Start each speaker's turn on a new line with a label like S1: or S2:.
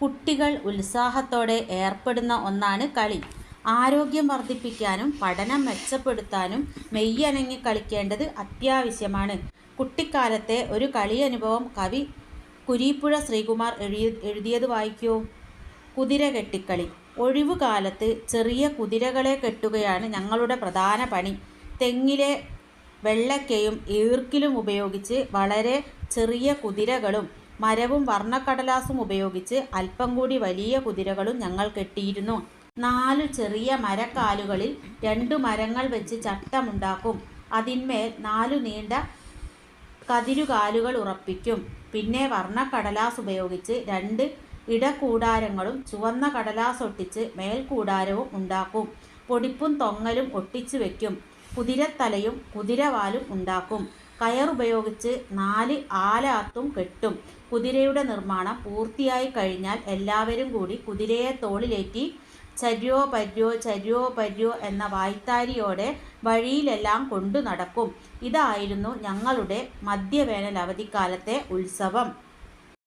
S1: കുട്ടികൾ ഉത്സാഹത്തോടെ ഏർപ്പെടുന്ന ഒന്നാണ് കളി. ആരോഗ്യം വർദ്ധിപ്പിക്കാനും പഠനം മെച്ചപ്പെടുത്താനും മെയ്യനങ്ങി കളിക്കേണ്ടത് അത്യാവശ്യമാണ്. കുട്ടിക്കാലത്തെ ഒരു കളി അനുഭവം കവി കുരീപ്പുഴ ശ്രീകുമാർ എഴുതിയത് വായിക്കൂ. കുതിര കെട്ടിക്കളി. ഒഴിവുകാലത്ത് ചെറിയ കുതിരകളെ കെട്ടുകയാണ് ഞങ്ങളുടെ പ്രധാന പണി. തെങ്ങിലെ വെള്ളക്കയും ഈർക്കിലും ഉപയോഗിച്ച് വളരെ ചെറിയ കുതിരകളും മരവും വർണ്ണക്കടലാസും ഉപയോഗിച്ച് അല്പം കൂടി വലിയ കുതിരകളും ഞങ്ങൾ കെട്ടിയിരുന്നു. 4 ചെറിയ മരക്കാലുകളിൽ 2 മരങ്ങൾ വെച്ച് ചട്ടമുണ്ടാക്കും. അതിന്മേൽ 4 നീണ്ട കതിരുകാലുകൾ ഉറപ്പിക്കും. പിന്നെ വർണ്ണക്കടലാസ് ഉപയോഗിച്ച് 2 ഇടക്കൂടാരങ്ങളും ചുവന്ന കടലാസൊട്ടിച്ച് മേൽക്കൂടാരവും ഉണ്ടാക്കും. പൊടിപ്പും തൊങ്ങലും ഒട്ടിച്ചു വയ്ക്കും. കുതിരത്തലയും കുതിരവാലും ഉണ്ടാക്കും. കയറുപയോഗിച്ച് 4 ആലാത്തും കെട്ടും. കുതിരയുടെ നിർമ്മാണം പൂർത്തിയായി കഴിഞ്ഞാൽ എല്ലാവരും കൂടി കുതിരയെ തോളിലേറ്റി ചര്യോ പര്യോ ചര്യോ പര്യോ എന്ന വായ്ത്താരിയോടെ വഴിയിലെല്ലാം കൊണ്ടു നടക്കും. ഇതായിരുന്നു ഞങ്ങളുടെ മധ്യവേനൽ അവധിക്കാലത്തെ ഉത്സവം.